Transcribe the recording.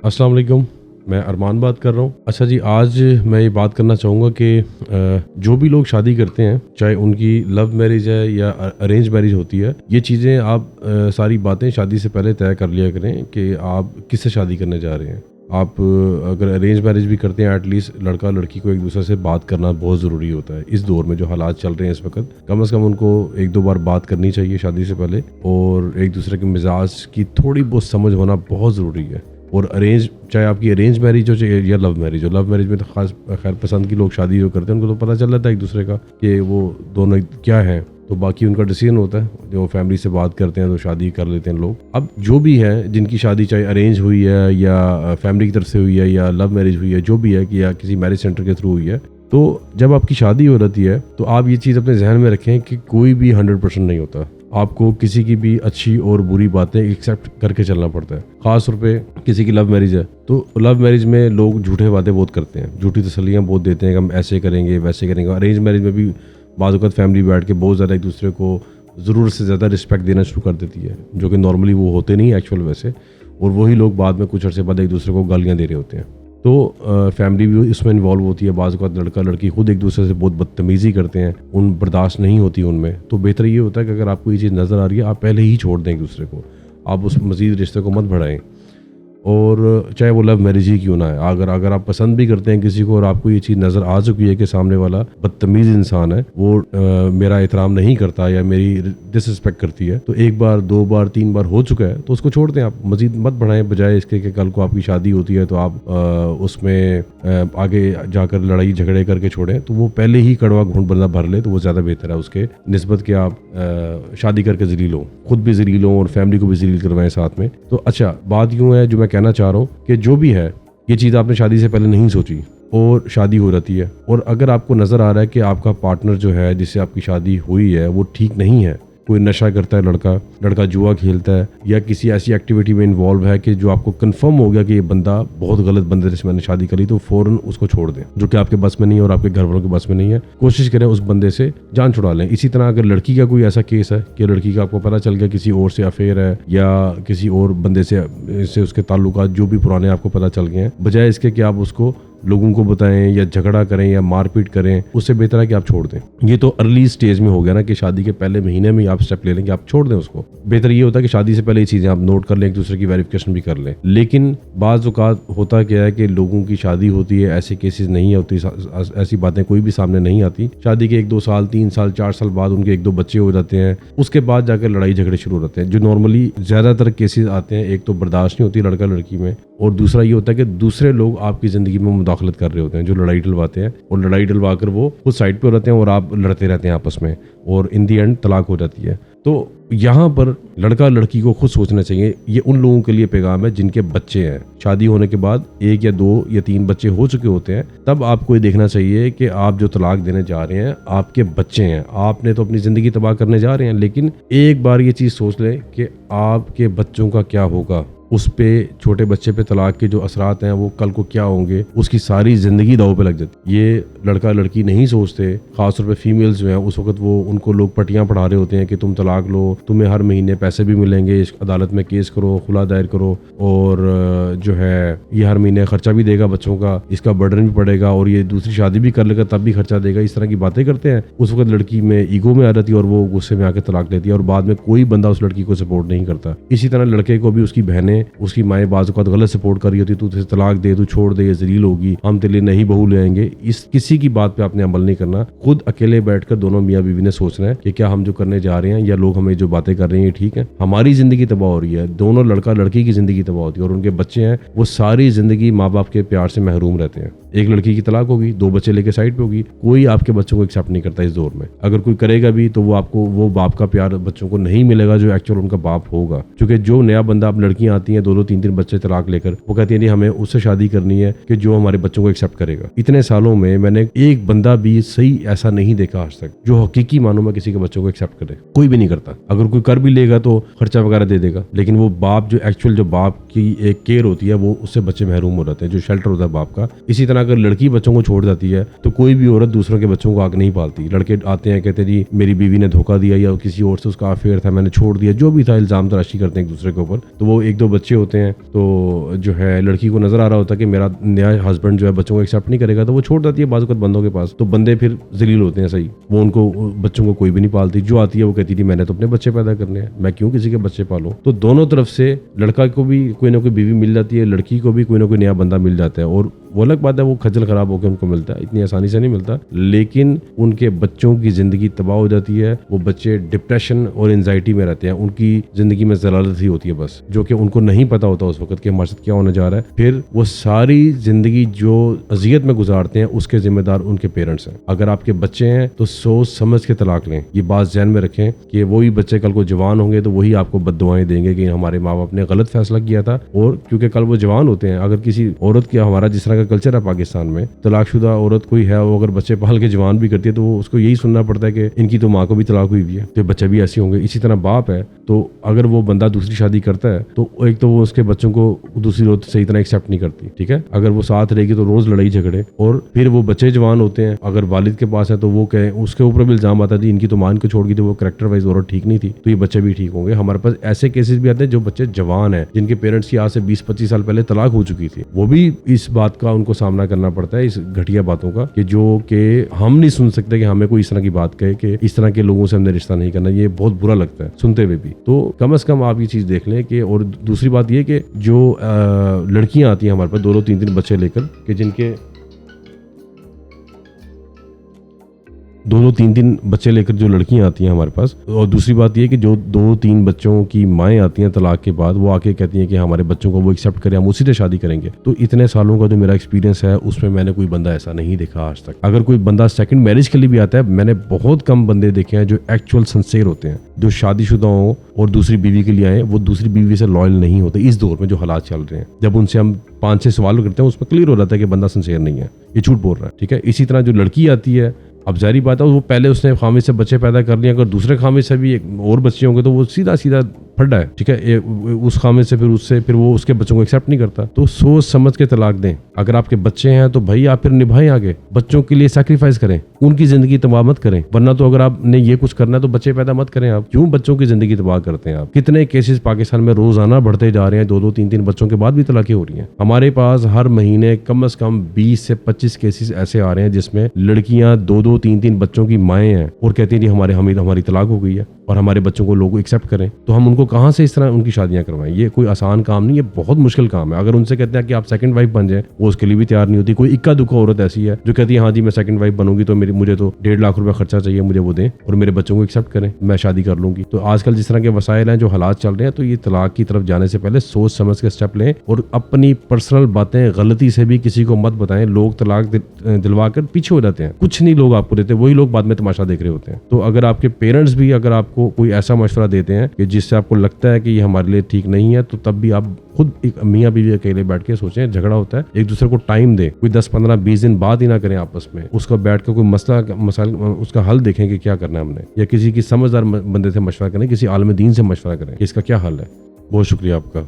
अस्सलाम वालेकुम, मैं अरमान बात कर रहा हूँ। अच्छा जी, आज मैं ये बात करना चाहूँगा कि जो भी लोग शादी करते हैं, चाहे उनकी लव मैरिज है या अरेंज मैरिज होती है, ये चीज़ें आप सारी बातें शादी से पहले तय कर लिया करें कि आप किससे शादी करने जा रहे हैं। आप अगर अरेंज मैरिज भी करते हैं, एटलीस्ट लड़का लड़की को एक दूसरे से बात करना बहुत ज़रूरी होता है। इस दौर में जो हालात चल रहे हैं इस वक्त, कम से कम उनको एक दो बार बात करनी चाहिए शादी से पहले, और एक दूसरे के मिजाज की थोड़ी बहुत समझ होना बहुत ज़रूरी है। और चाहे आपकी अरेंज मैरिज हो चाहे या लव मैरिज हो, लव मैरिज में तो खास खैर पसंद की लोग शादी जो करते हैं उनको तो पता चल जाता है एक दूसरे का कि वो दोनों क्या हैं, तो बाकी उनका डिसीजन होता है। जो फैमिली से बात करते हैं तो शादी कर लेते हैं लोग। अब जो भी है, जिनकी शादी चाहे अरेंज हुई है या फैमिली की तरफ से हुई है या लव मैरिज हुई है, जो भी है कि या किसी मैरिज सेंटर के थ्रू हुई है, तो जब आपकी शादी हो जाती है तो आप ये चीज़ अपने जहन में रखें कि कोई भी 100% नहीं होता। आपको किसी की भी अच्छी और बुरी बातें एक्सेप्ट करके चलना पड़ता है। ख़ास तौर पे किसी की लव मैरिज है तो लव मैरिज में लोग झूठे वादे बहुत करते हैं, झूठी तसल्लियाँ बहुत देते हैं कि हम ऐसे करेंगे वैसे करेंगे। अरेंज मैरिज में भी बाज़ वक़्त फैमिली बैठ के बहुत ज़्यादा एक दूसरे को ज़रूरत से ज़्यादा रिस्पेक्ट देना शुरू कर देती है, जो कि नॉर्मली वो होते नहीं एक्चुअल वैसे, और वही लोग बाद में कुछ अर्से बाद एक दूसरे को गालियाँ दे रहे होते हैं। तो फैमिली भी इसमें इन्वॉल्व होती है। बाज़ वक़्त लड़का लड़की खुद एक दूसरे से बहुत बदतमीज़ी करते हैं, उन बर्दाश्त नहीं होती उनमें। तो बेहतर ये होता है कि अगर आपको ये चीज़ नज़र आ रही है, आप पहले ही छोड़ दें एक दूसरे को, आप उस मज़ीद रिश्ते को मत बढ़ाएं। और चाहे वो लव मैरिज ही क्यों ना है, अगर आप पसंद भी करते हैं किसी को और आपको ये चीज़ नज़र आ चुकी है कि सामने वाला बदतमीज़ इंसान है, वो मेरा एहतराम नहीं करता या मेरी डिसरिस्पेक्ट करती है, तो एक बार दो बार तीन बार हो चुका है तो उसको छोड़ दें। आप मज़ीद मत बढ़ाएं, बजाय इसके कि कल को आपकी शादी होती है तो आप उसमें आगे जाकर लड़ाई झगड़े करके छोड़ें। तो वो पहले ही कड़वा घूंट बंदा भर ले तो वो ज़्यादा बेहतर है उसके निस्बत कि आप शादी करके ज़लील हो, खुद भी ज़लील हो और फैमिली को भी ज़लील करवाएं साथ में। तो अच्छा, बात यूँ है, जो मैं कहना चाह रहा हूँ कि जो भी है ये चीज़ आपने शादी से पहले नहीं सोची और शादी हो जाती है, और अगर आपको नज़र आ रहा है कि आपका पार्टनर जो है जिससे आपकी शादी हुई है वो ठीक नहीं है, कोई नशा करता है, लड़का जुआ खेलता है या किसी ऐसी एक्टिविटी में इन्वॉल्व है कि जो आपको कंफर्म हो गया कि ये बंदा बहुत गलत बंदे से मैंने शादी करी, तो फ़ौरन उसको छोड़ दें। जो कि आपके बस में नहीं है और आपके घर वालों के बस में नहीं है, कोशिश करें उस बंदे से जान छुड़ा लें। इसी तरह अगर लड़की का कोई ऐसा केस है कि लड़की का आपको पता चल गया किसी और से अफेयर है या किसी और बंदे से उसके ताल्लुकात जो भी पुराने आपको पता चल गए हैं, बजाय इसके कि आप उसको लोगों को बताएं या झगड़ा करें या मारपीट करें, उससे बेहतर है कि आप छोड़ दें। ये तो अर्ली स्टेज में हो गया ना कि शादी के पहले महीने में आप स्टेप ले लें कि आप छोड़ दें उसको। बेहतर ये होता है कि शादी से पहले ये चीज़ें आप नोट कर लें, एक दूसरे की वेरिफिकेशन भी कर लें। लेकिन बाज़ औक़ात होता क्या है कि लोगों की शादी होती है, ऐसे केसेस नहीं होती, ऐसी बातें कोई भी सामने नहीं आती। शादी के 1-2 साल 3 साल 4 साल बाद उनके 1-2 बच्चे हो जाते हैं, उसके बाद जाकर लड़ाई झगड़े शुरू होते हैं। जो नॉर्मली ज़्यादातर केसेस आते हैं, एक तो बर्दाश्त नहीं होती लड़का लड़की में, और दूसरा ये होता है कि दूसरे लोग आपकी ज़िंदगी में मुदाखलत कर रहे होते हैं, जो लड़ाई डलवाते हैं, और लड़ाई डलवा कर वो उस साइड पे रहते हैं और आप लड़ते रहते हैं आपस में, और इन दी एंड तलाक हो जाती है। तो यहाँ पर लड़का लड़की को खुद सोचना चाहिए। ये उन लोगों के लिए पैगाम है जिनके बच्चे हैं, शादी होने के बाद 1 या 2 या 3 बच्चे हो चुके होते हैं, तब आपको ये देखना चाहिए कि आप जो तलाक देने जा रहे हैं आपके बच्चे हैं। आपने तो अपनी ज़िंदगी तबाह करने जा रहे हैं, लेकिन एक बार ये चीज़ सोच लें कि आपके बच्चों का क्या होगा, उस पे छोटे बच्चे पे तलाक के जो असरात हैं वो कल को क्या होंगे, उसकी सारी ज़िंदगी दाव पे लग जाती। ये लड़का लड़की नहीं सोचते, ख़ासतौर पे फीमेल्स जो हैं उस वक्त वो उनको लोग पटियाँ पढ़ा रहे होते हैं कि तुम तलाक लो, तुम्हें हर महीने पैसे भी मिलेंगे, अदालत में केस करो, खुला दायर करो, और जो है ये हर महीने ख़र्चा भी देगा बच्चों का, इसका बर्डन भी पड़ेगा, और ये दूसरी शादी भी कर लेगा तब भी खर्चा देगा। इस तरह की बातें करते हैं। उस वक्त लड़की में ईगो में आ जाती है और वो गुस्से में आकर तलाक लेती है, और बाद में कोई बंदा उस लड़की को सपोर्ट नहीं करता। इसी तरह लड़के को भी उसकी बहनें, उसकी माएँ बाज़ औक़ात गलत सपोर्ट कर रही होती, तू तुझे तलाक दे, तू छोड़ दे, ये ज़लील होगी, हम तेरे लिए नहीं बहू ले आएंगे। इस किसी की बात पे आपने अमल नहीं करना। खुद अकेले बैठकर दोनों मियाँ बीवी ने सोचना है कि क्या हम जो करने जा रहे हैं या लोग हमें जो बातें कर रहे हैं ये ठीक है। हमारी ज़िंदगी तबाह हो रही है, दोनों लड़का लड़की की ज़िंदगी तबाह होती है, और उनके बच्चे हैं वो सारी ज़िंदगी माँ बाप के प्यार से महरूम रहते हैं। एक लड़की की तलाक होगी, 2 बच्चे लेके साइड पे होगी, कोई आपके बच्चों को एक्सेप्ट नहीं करता इस दौर में। अगर कोई करेगा भी तो वो आपको वो बाप का प्यार बच्चों को नहीं मिलेगा जो एक्चुअल उनका बाप होगा। क्योंकि जो नया बंदा, अब लड़कियां आती हैं 2-2 3-3 बच्चे तलाक लेकर, वो कहती है नहीं हमें उससे शादी करनी है कि जो हमारे बच्चों को एक्सेप्ट करेगा। इतने सालों में मैंने एक बंदा भी सही ऐसा नहीं देखा आज तक जो हकीकी मानों में किसी के बच्चों को एक्सेप्ट करे। कोई भी नहीं करता। अगर कोई कर भी लेगा तो खर्चा वगैरह दे देगा, लेकिन वो बाप जो एक्चुअल जो बाप की एक केयर होती है वो उससे बच्चे महरूम हो जाते हैं, जो शेल्टर होता है बाप का। इसी तरह अगर लड़की बच्चों को छोड़ जाती है तो कोई भी औरत दूसरों के बच्चों को आग नहीं पालती। लड़के आते हैं कहते जी मेरी बीवी ने धोखा दिया या किसी और से उसका अफेयर था, मैंने छोड़ दिया, जो भी था, इल्जाम तराशी करते हैं एक दूसरे के ऊपर। तो वो 1-2 بچے ہوتے ہیں تو جو ہے لڑکی کو نظر آ رہا ہوتا ہے کہ میرا نیا ہسبینڈ جو ہے بچوں کو ایکسیپٹ نہیں کرے گا، تو وہ چھوڑ جاتی ہے بعض اوقات بندوں کے پاس، تو بندے پھر ذلیل ہوتے ہیں. صحیح، وہ ان کو بچوں کو کوئی بھی نہیں پالتی، جو آتی ہے وہ کہتی تھی میں نے تو اپنے بچے پیدا کرنے ہیں، میں کیوں کسی کے بچے پالوں. تو دونوں طرف سے لڑکا کو بھی کوئی نہ کوئی بیوی مل جاتی ہے، لڑکی کو بھی کوئی نہ کوئی نیا بندہ مل جاتا ہے، اور وہ الگ بات ہے وہ کھجل خراب ہو کے ان کو ملتا ہے، اتنی آسانی سے نہیں ملتا، لیکن ان کے بچوں کی زندگی تباہ ہو جاتی ہے. وہ بچے ڈپریشن اور انزائٹی میں رہتے ہیں، ان کی زندگی میں ضلالت ہی ہوتی ہے بس، جو کہ ان کو نہیں پتا ہوتا اس وقت کہ ہمارے ساتھ کیا ہونے جا رہا ہے. پھر وہ ساری زندگی جو اذیت میں گزارتے ہیں اس کے ذمہ دار ان کے پیرنٹس ہیں. اگر آپ کے بچے ہیں تو سوچ سمجھ کے طلاق لیں. یہ بات ذہن میں رکھیں کہ وہی بچے کل کو جوان ہوں گے تو وہی آپ کو بد دعائیں دیں گے کہ ہمارے ماں باپ نے غلط فیصلہ کیا تھا. اور کیونکہ کل وہ جوان ہوتے ہیں، اگر کسی عورت کی، ہمارا جس طرح کا کلچر ہے پاکستان میں، طلاق شدہ عورت کوئی ہے وہ اگر بچے پال کے جوان بھی کرتی ہے تو وہ اس کو یہی سننا پڑتا ہے کہ ان کی تو ماں کو بھی طلاق ہوئی ہوئی ہے تو بچے بھی ایسے ہوں گے. اسی طرح باپ ہے تو اگر وہ بندہ دوسری شادی کرتا ہے تو ایک تو وہ اس کے بچوں کو دوسری عورت صحیح طرح ایکسیپٹ نہیں کرتی، ٹھیک ہے. اگر وہ ساتھ رہے گی تو روز لڑائی جھگڑے، اور پھر وہ بچے جوان ہوتے ہیں، اگر والد کے پاس ہے تو وہ کہیں اس کے اوپر بھی الزام آتا ہے ان کی تو ماں ان کو چھوڑ گئی تو وہ کریکٹر وائز عورت ٹھیک نہیں تھی، تو یہ بچے بھی ٹھیک ہوں گے. ہمارے پاس ایسے کیسز بھی آتے ہیں جو بچے جوان ہیں جن کے پیرنٹس کی آج سے 20-25 سال پہلے طلاق ہو چکی تھی، وہ بھی اس بات کا ان کو سامنا کرنا پڑتا ہے، اس گھٹیا باتوں کا، کہ جو کہ ہم نہیں سن سکتے کہ ہمیں کوئی اس طرح کی بات کہے کہ اس طرح کے لوگوں سے ہم نے رشتہ نہیں کرنا. یہ بہت برا لگتا ہے سنتے ہوئے بھی. تو کم از کم آپ یہ چیز دیکھ لیں کہ، اور دوسری بات یہ کہ جو لڑکیاں آتی ہیں ہمارے پاس 2-3 بچے لے کر، کہ جن کے 2-3 بچے لے کر جو لڑکیاں آتی ہیں ہمارے پاس، اور دوسری بات یہ کہ جو 2-3 بچوں کی مائیں آتی ہیں طلاق کے بعد، وہ آ کے کہتی ہیں کہ ہمارے بچوں کو وہ ایکسیپٹ کریں، ہم اسی سے شادی کریں گے. تو اتنے سالوں کا جو میرا ایکسپیرینس ہے اس میں نے کوئی بندہ ایسا نہیں دیکھا آج تک. اگر کوئی بندہ سیکنڈ میرج کے لیے بھی آتا ہے، میں نے بہت کم بندے دیکھے ہیں جو ایکچوئل سنسیئر ہوتے ہیں، جو شادی شدہ ہوں اور دوسری بیوی کے لیے آئیں، وہ دوسری بیوی سے لائل نہیں ہوتے. اس دور میں جو حالات چل رہے ہیں، جب ان سے ہم 5-6 سوال کرتے ہیں اس میں کلیئر ہو جاتا ہے کہ بندہ سنسیئر نہیں ہے، یہ جھوٹ بول رہا ہے، ٹھیک ہے. اسی طرح جو لڑکی آتی ہے، اب ظاہری بات ہے وہ پہلے اس نے خامد سے بچے پیدا کر لیے، اگر دوسرے خامد سے بھی ایک اور بچے ہوں گے تو وہ سیدھا پھڈا ہے، ٹھیک ہے. اس خامد سے پھر وہ اس کے بچوں کو ایکسیپٹ نہیں کرتا. تو سوچ سمجھ کے طلاق دیں. اگر آپ کے بچے ہیں تو بھائی آپ پھر نبھائیں، آگے بچوں کے لیے سیکریفائز کریں، ان کی زندگی تباہ مت کریں. ورنہ تو اگر آپ نے یہ کچھ کرنا ہے تو بچے پیدا مت کریں. آپ کیوں بچوں کی زندگی تباہ کرتے ہیں؟ آپ کتنے کیسز پاکستان میں روزانہ بڑھتے جا رہے ہیں، 2-3 بچوں کے بعد بھی طلاقیں ہو رہی ہیں. ہمارے پاس ہر مہینے کم از کم 20 سے 25 کیسز ایسے آ رہے ہیں جس میں لڑکیاں 2-3 بچوں کی مائیں ہیں اور کہتی ہیں ہماری طلاق ہو گئی ہے اور ہمارے بچوں کو لوگ ایکسیپٹ کریں. تو ہم ان کو کہاں سے اس طرح ان کی شادیاں کروائیں؟ یہ کوئی آسان کام نہیں، یہ بہت مشکل کام ہے. اگر ان سے کہتے ہیں کہ آپ سیکنڈ وائف بن جائیں، وہ اس کے لیے بھی تیار نہیں ہوتی. کوئی اکا دکا عورت ایسی ہے جو کہتی ہے ہاں جی میں سیکنڈ وائف بنوں گی تو مجھے تو 1.5 لاکھ روپے خرچہ چاہیے، مجھے وہ دیں اور میرے بچوں کو ایکسیپٹ کریں، میں شادی کر لوں گی. تو آج کل جس طرح کے وسائل ہیں، جو حالات چل رہے ہیں، تو یہ طلاق کی طرف جانے سے پہلے سوچ سمجھ کے اسٹیپ لیں اور اپنی پرسنل باتیں غلطی سے بھی کسی کو مت بتائیں. لوگ طلاق دلوا کر پیچھے ہو جاتے ہیں، کچھ نہیں لوگ آپ کو دیتے، وہی لوگ بعد میں تماشا دیکھ رہے ہوتے ہیں. تو اگر آپ کے پیرنٹس بھی اگر آپ کو کوئی ایسا مشورہ دیتے ہیں کہ جس سے آپ کو لگتا ہے کہ یہ ہمارے لیے ٹھیک نہیں ہے، تو تب بھی آپ خود ایک میاں بیوی اکیلے بیٹھ کے سوچیں. جھگڑا ہوتا ہے، ایک دوسرے کو ٹائم دیں، کوئی 10-15-20 دن بات ہی نہ کریں آپس میں. اس کو بیٹھ کے کوئی مسائل اس کا حل دیکھیں کہ کیا کرنا ہے ہم نے، یا کسی کی سمجھدار بندے سے مشورہ کریں، کسی عالم دین سے مشورہ کریں کہ اس کا کیا حل ہے. بہت شکریہ آپ کا.